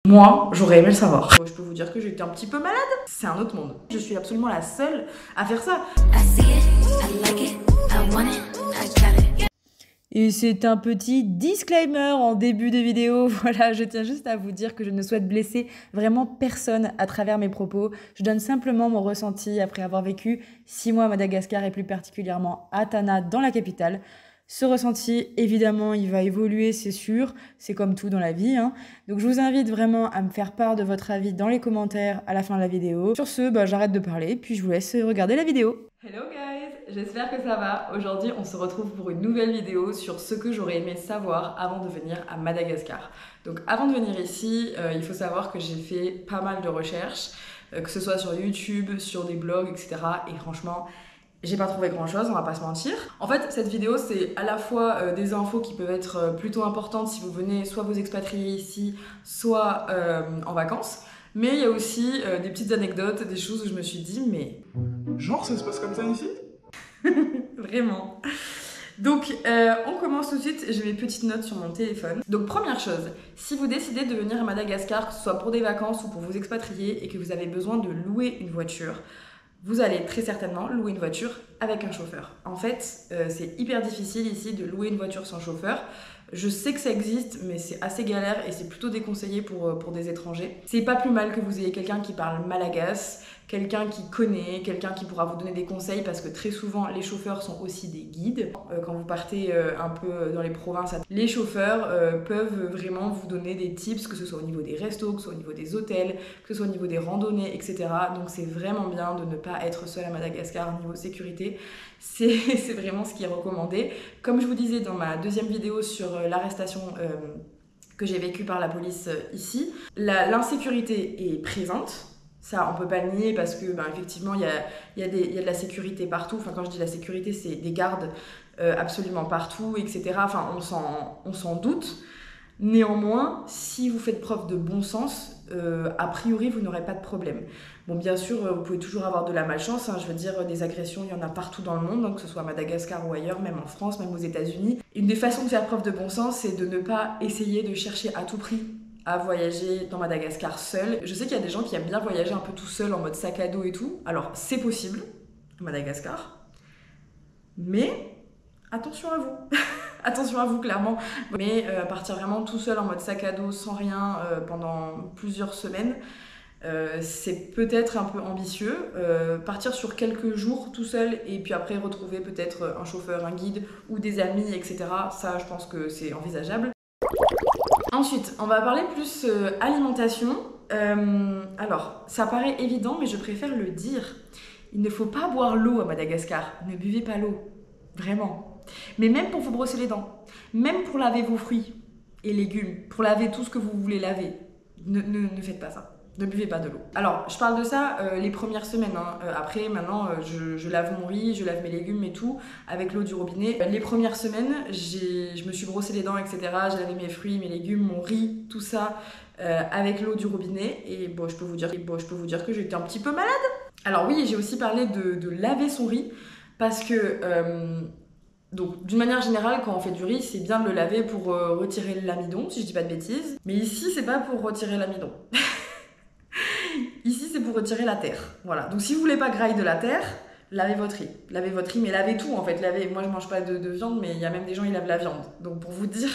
Moi, j'aurais aimé le savoir. Je peux vous dire que j'étais un petit peu malade. C'est un autre monde. Je suis absolument la seule à faire ça. Et c'est un petit disclaimer en début de vidéo. Voilà, je tiens juste à vous dire que je ne souhaite blesser vraiment personne à travers mes propos. Je donne simplement mon ressenti après avoir vécu 6 mois à Madagascar et plus particulièrement à Tana, dans la capitale. Ce ressenti, évidemment, il va évoluer, c'est sûr. C'est comme tout dans la vie, hein. Donc je vous invite vraiment à me faire part de votre avis dans les commentaires à la fin de la vidéo. Sur ce, j'arrête de parler, puis je vous laisse regarder la vidéo. Hello guys, j'espère que ça va. Aujourd'hui, on se retrouve pour une nouvelle vidéo sur ce que j'aurais aimé savoir avant de venir à Madagascar. Donc avant de venir ici, il faut savoir que j'ai fait pas mal de recherches, que ce soit sur YouTube, sur des blogs, etc. Et franchement, j'ai pas trouvé grand chose, on va pas se mentir. En fait, cette vidéo, c'est à la fois des infos qui peuvent être plutôt importantes si vous venez soit vous expatrier ici, soit en vacances. Mais il y a aussi des petites anecdotes, des choses où je me suis dit, mais... Genre, ça se passe comme ça ici? Vraiment. Donc, on commence tout de suite. J'ai mes petites notes sur mon téléphone. Donc, première chose, si vous décidez de venir à Madagascar, que ce soit pour des vacances ou pour vous expatrier et que vous avez besoin de louer une voiture, vous allez très certainement louer une voiture avec un chauffeur. En fait, c'est hyper difficile ici de louer une voiture sans chauffeur. Je sais que ça existe, mais c'est assez galère et c'est plutôt déconseillé pour des étrangers. C'est pas plus mal que vous ayez quelqu'un qui parle malagasy, quelqu'un qui connaît, quelqu'un qui pourra vous donner des conseils parce que très souvent les chauffeurs sont aussi des guides. Quand vous partez un peu dans les provinces, les chauffeurs peuvent vraiment vous donner des tips, que ce soit au niveau des restos, que ce soit au niveau des hôtels, que ce soit au niveau des randonnées, etc. Donc c'est vraiment bien de ne pas être seul à Madagascar au niveau sécurité. C'est vraiment ce qui est recommandé. Comme je vous disais dans ma deuxième vidéo sur l'arrestation que j'ai vécue par la police ici, l'insécurité est présente. Ça, on peut pas le nier parce que, effectivement, il y a de la sécurité partout. Enfin, quand je dis la sécurité, c'est des gardes absolument partout, etc. Enfin, on s'en doute. Néanmoins, si vous faites preuve de bon sens, a priori, vous n'aurez pas de problème. Bon, bien sûr, vous pouvez toujours avoir de la malchance. Hein, je veux dire, des agressions, il y en a partout dans le monde, hein, que ce soit à Madagascar ou ailleurs, même en France, même aux États-Unis. Une des façons de faire preuve de bon sens, c'est de ne pas essayer de chercher à tout prix à voyager dans Madagascar seul. Je sais qu'il y a des gens qui aiment bien voyager un peu tout seul en mode sac à dos et tout. Alors c'est possible à Madagascar, mais attention à vous. Attention à vous clairement. Mais partir vraiment tout seul en mode sac à dos sans rien pendant plusieurs semaines, c'est peut-être un peu ambitieux. Partir sur quelques jours tout seul et puis après retrouver peut-être un chauffeur, un guide ou des amis, etc. Ça, je pense que c'est envisageable. Ensuite, on va parler plus alimentation. Alors, ça paraît évident, mais je préfère le dire. Il ne faut pas boire l'eau à Madagascar. Ne buvez pas l'eau. Vraiment. Mais même pour vous brosser les dents, même pour laver vos fruits et légumes, pour laver tout ce que vous voulez laver, ne faites pas ça. Ne buvez pas de l'eau. Alors, je parle de ça les premières semaines. Hein. Après, maintenant, je lave mon riz, je lave mes légumes et tout avec l'eau du robinet. Les premières semaines, je me suis brossé les dents, etc. J'ai lavé mes fruits, mes légumes, mon riz, tout ça avec l'eau du robinet. Et bon, je peux vous dire que j'étais un petit peu malade. Alors oui, j'ai aussi parlé de laver son riz parce que... Donc, d'une manière générale, quand on fait du riz, c'est bien de le laver pour retirer l'amidon, si je dis pas de bêtises. Mais ici, c'est pas pour retirer l'amidon. Ici, c'est pour retirer la terre. Voilà. Donc, si vous voulez pas grailler de la terre, lavez votre riz. Lavez votre riz, mais lavez tout en fait. Moi, je mange pas de viande, mais il y a même des gens qui lavent la viande. Donc, pour vous dire...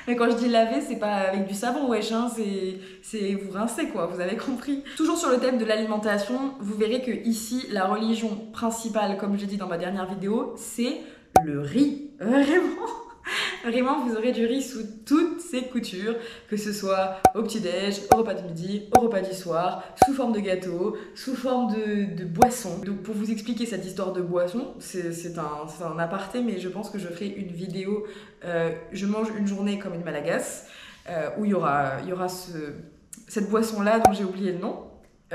Mais quand je dis laver, c'est pas avec du savon, wesh, hein, c'est vous rincez quoi, vous avez compris. Toujours sur le thème de l'alimentation, vous verrez que ici, la religion principale, comme j'ai dit dans ma dernière vidéo, c'est le riz. Vraiment, vous aurez du riz sous toutes ses coutures, que ce soit au petit-déj, au repas de midi, au repas du soir, sous forme de gâteau, sous forme de boisson. Donc pour vous expliquer cette histoire de boisson, c'est un aparté, mais je pense que je ferai une vidéo je mange une journée comme une Malagasy, où il y aura cette boisson-là dont j'ai oublié le nom.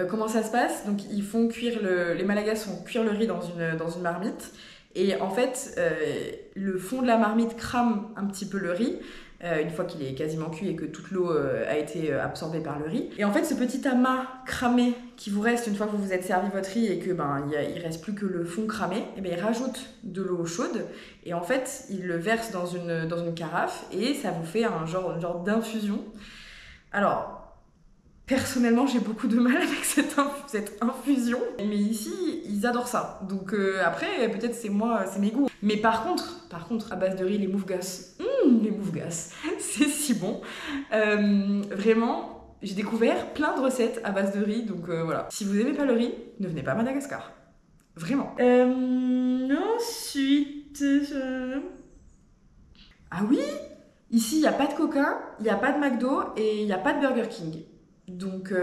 Comment ça se passe? Donc ils font cuire les Malagasy font cuire le riz dans une marmite. Et en fait, le fond de la marmite crame un petit peu le riz, une fois qu'il est quasiment cuit et que toute l'eau a été absorbée par le riz. Et en fait, ce petit amas cramé qui vous reste une fois que vous vous êtes servi votre riz et que il reste plus que le fond cramé, et il rajoute de l'eau chaude et en fait, il le verse dans une carafe et ça vous fait un genre d'infusion. Alors, Personnellement, j'ai beaucoup de mal avec cette infusion. Mais ici, ils adorent ça. Donc après, peut-être c'est moi, c'est mes goûts. Mais par contre, à base de riz, les moufgas. Les moufgas, c'est si bon. Vraiment, j'ai découvert plein de recettes à base de riz. Donc voilà. Si vous aimez pas le riz, ne venez pas à Madagascar. Vraiment. Ensuite... Ah oui, ici, il n'y a pas de Coca, il n'y a pas de McDo et il n'y a pas de Burger King. Donc,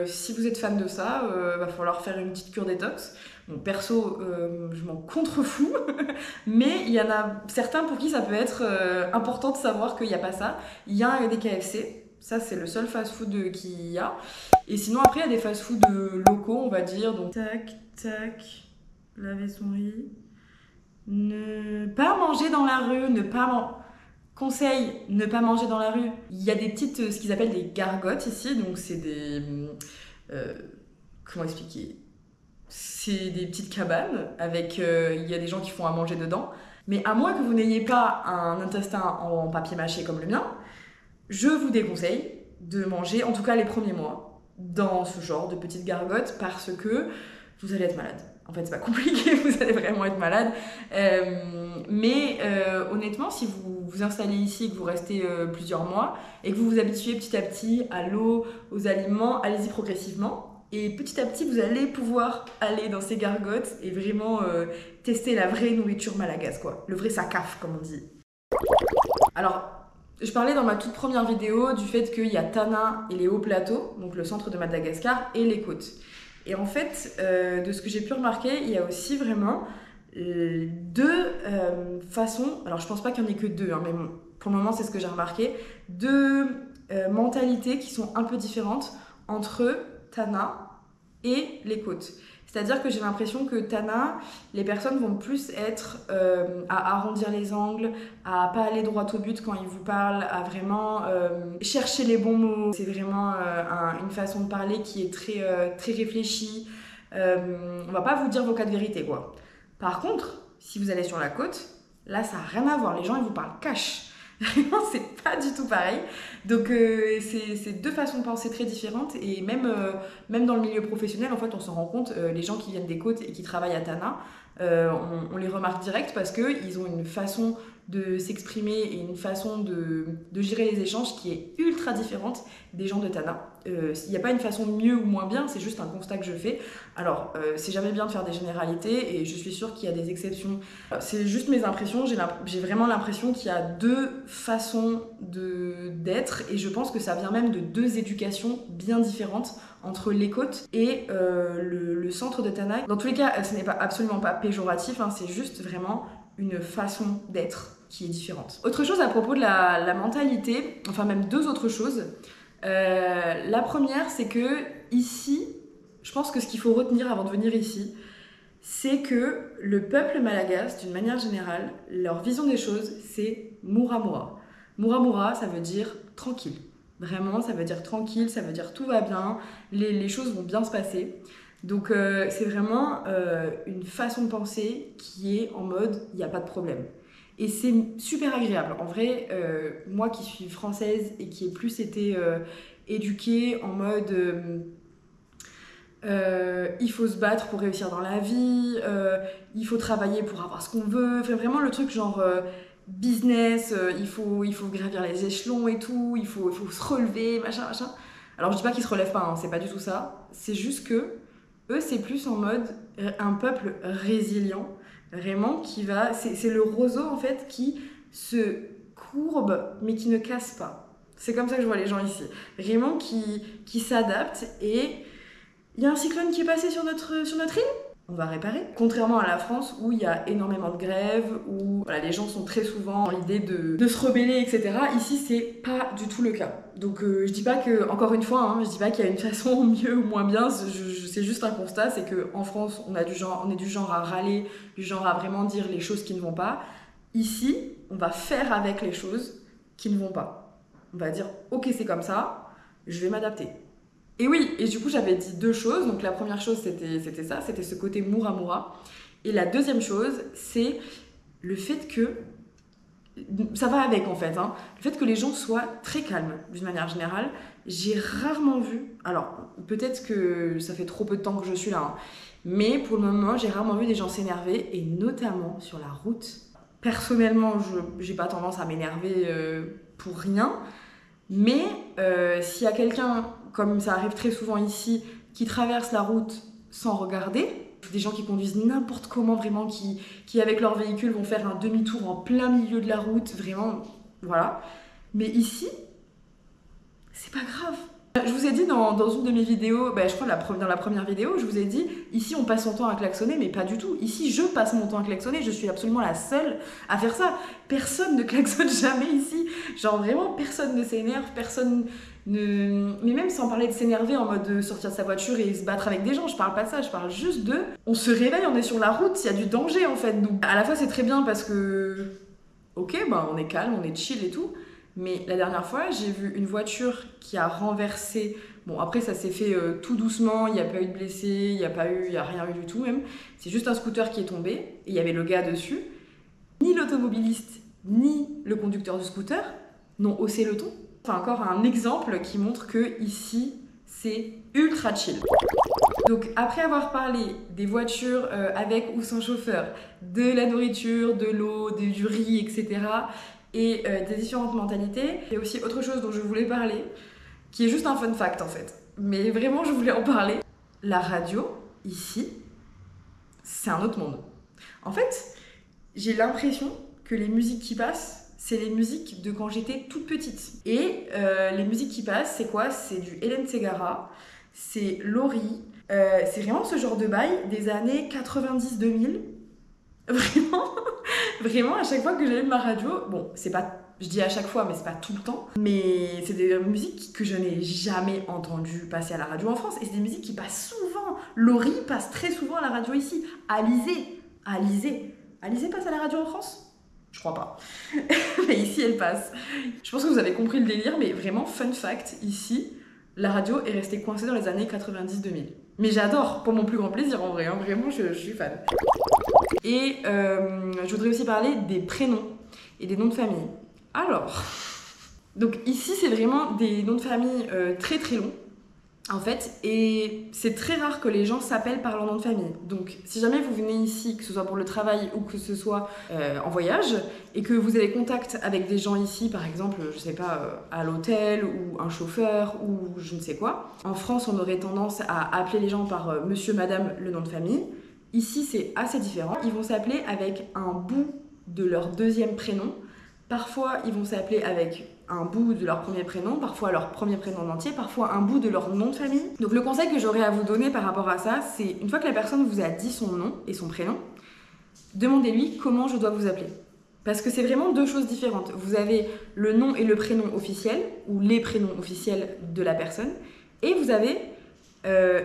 si vous êtes fan de ça, va falloir faire une petite cure détox. Bon, perso, je m'en contrefous, mais il y en a certains pour qui ça peut être important de savoir qu'il n'y a pas ça. Il y a des KFC, ça c'est le seul fast-food qu'il y a. Et sinon, après, il y a des fast-food locaux, on va dire. Donc, tac, laver son riz. Ne pas manger dans la rue, Conseil, ne pas manger dans la rue. Il y a des petites, ce qu'ils appellent des gargotes ici, donc c'est des... comment expliquer? C'est des petites cabanes avec... il y a des gens qui font à manger dedans. Mais à moins que vous n'ayez pas un intestin en papier mâché comme le mien, je vous déconseille de manger, en tout cas les premiers mois, dans ce genre de petites gargotes parce que vous allez être malade. En fait, c'est pas compliqué, vous allez vraiment être malade. Mais honnêtement, si vous vous installez ici et que vous restez plusieurs mois et que vous vous habituez petit à petit à l'eau, aux aliments, allez-y progressivement. Et petit à petit, vous allez pouvoir aller dans ces gargotes et vraiment tester la vraie nourriture malagasy, quoi. Le vrai sakaf, comme on dit. Alors, je parlais dans ma toute première vidéo du fait qu'il y a Tana et les hauts plateaux, donc le centre de Madagascar, et les côtes. Et en fait, de ce que j'ai pu remarquer, il y a aussi vraiment deux façons, alors je pense pas qu'il y en ait que deux, hein, mais pour le moment c'est ce que j'ai remarqué, deux mentalités qui sont un peu différentes entre Tana et les côtes. C'est-à-dire que j'ai l'impression que Tana, les personnes vont plus être à arrondir les angles, à pas aller droit au but quand ils vous parlent, à vraiment chercher les bons mots. C'est vraiment une façon de parler qui est très réfléchie. On va pas vous dire vos cas de vérité, quoi. Par contre, si vous allez sur la côte, là ça n'a rien à voir. Les gens ils vous parlent cash. Vraiment, c'est pas du tout pareil. Donc, c'est deux façons de penser très différentes. Et même dans le milieu professionnel, en fait, on s'en rend compte. Les gens qui viennent des côtes et qui travaillent à Tana, on les remarque direct parce qu'ils ont une façon de s'exprimer et une façon de gérer les échanges qui est ultra différente des gens de Tana. Il n'y a pas une façon mieux ou moins bien, c'est juste un constat que je fais. Alors, c'est jamais bien de faire des généralités et je suis sûre qu'il y a des exceptions. C'est juste mes impressions, j'ai vraiment l'impression qu'il y a deux façons d'être et je pense que ça vient même de deux éducations bien différentes entre les côtes et le centre de Tana. Dans tous les cas, ce n'est absolument pas péjoratif, hein, c'est juste vraiment une façon d'être qui est différente. Autre chose à propos de la mentalité, enfin même deux autres choses. La première, c'est que ici, je pense que ce qu'il faut retenir avant de venir ici, c'est que le peuple malagasy, d'une manière générale, leur vision des choses, c'est Muramura. Muramura, ça veut dire tranquille. Vraiment, ça veut dire tranquille, ça veut dire tout va bien, les choses vont bien se passer. Donc c'est vraiment une façon de penser qui est en mode il n'y a pas de problème. Et c'est super agréable. En vrai, moi qui suis française et qui ai plus été éduquée en mode il faut se battre pour réussir dans la vie, il faut travailler pour avoir ce qu'on veut, enfin, vraiment le truc genre business, il faut gravir les échelons et tout, il faut se relever, machin. Alors je dis pas qu'ils se relèvent pas, hein, c'est pas du tout ça, c'est juste que eux, c'est plus en mode un peuple résilient, vraiment, qui va... C'est le roseau, en fait, qui se courbe, mais qui ne casse pas. C'est comme ça que je vois les gens ici. Vraiment, qui s'adaptent. Et il y a un cyclone qui est passé sur notre île, on va réparer. Contrairement à la France, où il y a énormément de grèves, où voilà, les gens sont très souvent dans l'idée de se rebeller, etc. Ici, c'est pas du tout le cas. Donc je dis pas que, encore une fois, hein, je dis pas qu'il y a une façon mieux ou moins bien, c'est juste un constat, c'est qu'en France, on est du genre à râler, du genre à vraiment dire les choses qui ne vont pas. Ici, on va faire avec les choses qui ne vont pas. On va dire, ok, c'est comme ça, je vais m'adapter. Et oui, et du coup, j'avais dit deux choses. Donc la première chose, c'était ça, c'était ce côté Muramura. Et la deuxième chose, c'est le fait que ça va avec en fait, hein. Le fait que les gens soient très calmes d'une manière générale, j'ai rarement vu, alors peut-être que ça fait trop peu de temps que je suis là, hein, mais pour le moment j'ai rarement vu des gens s'énerver, et notamment sur la route. Personnellement, j'ai pas tendance à m'énerver pour rien, mais s'il y a quelqu'un, comme ça arrive très souvent ici, qui traverse la route sans regarder, des gens qui conduisent n'importe comment, vraiment, qui avec leur véhicule vont faire un demi-tour en plein milieu de la route, vraiment, voilà. Mais ici, c'est pas grave. Je vous ai dit dans une de mes vidéos, je crois dans la première vidéo, je vous ai dit, ici on passe son temps à klaxonner, mais pas du tout. Ici, je passe mon temps à klaxonner, je suis absolument la seule à faire ça. Personne ne klaxonne jamais ici. Genre vraiment, personne ne s'énerve, personne ne... Mais même sans parler de s'énerver en mode de sortir de sa voiture et se battre avec des gens, je parle pas de ça, je parle juste de... On se réveille, on est sur la route, il y a du danger en fait. Donc à la fois c'est très bien parce que... Ok, on est calme, on est chill et tout. Mais la dernière fois, j'ai vu une voiture qui a renversé... Bon, après, ça s'est fait tout doucement, il n'y a pas eu de blessés, il n'y a rien eu du tout même. C'est juste un scooter qui est tombé, et il y avait le gars dessus. Ni l'automobiliste, ni le conducteur du scooter n'ont haussé le ton. Enfin, encore un exemple qui montre que ici, c'est ultra chill. Donc, après avoir parlé des voitures avec ou sans chauffeur, de la nourriture, de l'eau, du riz, etc., et des différentes mentalités. Il y a aussi autre chose dont je voulais parler, qui est juste un fun fact en fait. Mais vraiment, je voulais en parler. La radio, ici, c'est un autre monde. En fait, j'ai l'impression que les musiques qui passent, c'est les musiques de quand j'étais toute petite. Et les musiques qui passent, c'est quoi? C'est du Hélène Ségara, c'est Laurie, c'est vraiment ce genre de bail des années 90-2000. Vraiment, à chaque fois que j'allume ma radio, bon, c'est pas, je dis à chaque fois, mais c'est pas tout le temps, mais c'est des musiques que je n'ai jamais entendues passer à la radio en France, et c'est des musiques qui passent souvent. Laurie passe très souvent à la radio ici. Alizée passe à la radio en France? Je crois pas. Mais ici, elle passe. Je pense que vous avez compris le délire, mais vraiment, fun fact, ici, la radio est restée coincée dans les années 90-2000. Mais j'adore, pour mon plus grand plaisir en vrai, hein, vraiment, je suis fan. Et je voudrais aussi parler des prénoms et des noms de famille. Alors, donc ici c'est vraiment des noms de famille très très longs en fait, et c'est très rare que les gens s'appellent par leur nom de famille. Donc si jamais vous venez ici, que ce soit pour le travail ou que ce soit en voyage, et que vous avez contact avec des gens ici, par exemple, je sais pas, à l'hôtel ou un chauffeur ou je ne sais quoi, en France on aurait tendance à appeler les gens par monsieur, madame, le nom de famille. Ici, c'est assez différent. Ils vont s'appeler avec un bout de leur deuxième prénom. Parfois, ils vont s'appeler avec un bout de leur premier prénom, parfois leur premier prénom en entier, parfois un bout de leur nom de famille. Donc le conseil que j'aurais à vous donner par rapport à ça, c'est une fois que la personne vous a dit son nom et son prénom, demandez-lui comment je dois vous appeler. Parce que c'est vraiment deux choses différentes. Vous avez le nom et le prénom officiel, ou les prénoms officiels de la personne, et vous avez...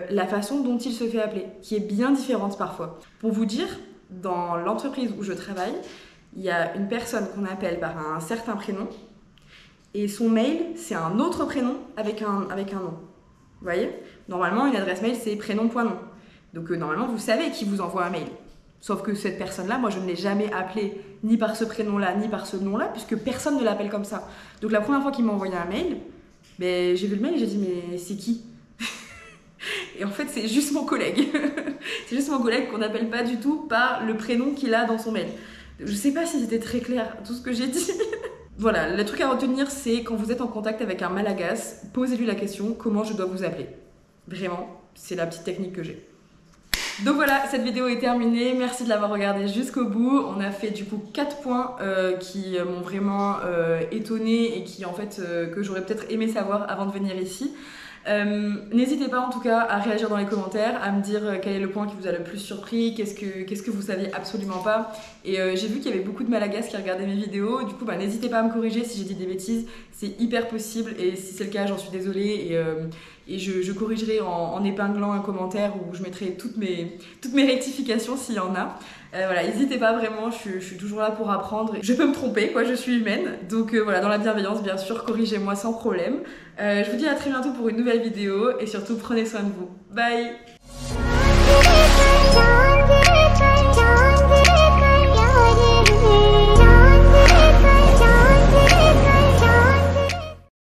la façon dont il se fait appeler, qui est bien différente parfois. Pour vous dire, dans l'entreprise où je travaille, il y a une personne qu'on appelle par un certain prénom, et son mail, c'est un autre prénom avec un nom. Vous voyez? Normalement, une adresse mail, c'est prénom.nom. Donc normalement, vous savez qui vous envoie un mail. Sauf que cette personne-là, moi, je ne l'ai jamais appelée ni par ce prénom-là, ni par ce nom-là, puisque personne ne l'appelle comme ça. Donc la première fois qu'il m'a envoyé un mail, j'ai vu le mail et j'ai dit « mais c'est qui ?» Et en fait, c'est juste mon collègue. C'est juste mon collègue qu'on n'appelle pas du tout par le prénom qu'il a dans son mail. Je sais pas si c'était très clair, tout ce que j'ai dit. Voilà, le truc à retenir, c'est quand vous êtes en contact avec un Malagasy, posez-lui la question « comment je dois vous appeler ?» Vraiment, c'est la petite technique que j'ai. Donc voilà, cette vidéo est terminée. Merci de l'avoir regardée jusqu'au bout. On a fait du coup 4 points qui m'ont vraiment étonnée et qui en fait que j'aurais peut-être aimé savoir avant de venir ici. N'hésitez pas en tout cas à réagir dans les commentaires, à me dire quel est le point qui vous a le plus surpris, qu'est-ce que vous saviez absolument pas. Et j'ai vu qu'il y avait beaucoup de Malagasy qui regardaient mes vidéos, du coup n'hésitez pas à me corriger si j'ai dit des bêtises, c'est hyper possible et si c'est le cas j'en suis désolée et je corrigerai en épinglant un commentaire où je mettrai toutes mes rectifications s'il y en a. Voilà, n'hésitez pas vraiment, je suis toujours là pour apprendre. Je peux me tromper, quoi, je suis humaine. Donc voilà, dans la bienveillance, bien sûr, corrigez-moi sans problème. Je vous dis à très bientôt pour une nouvelle vidéo et surtout prenez soin de vous. Bye!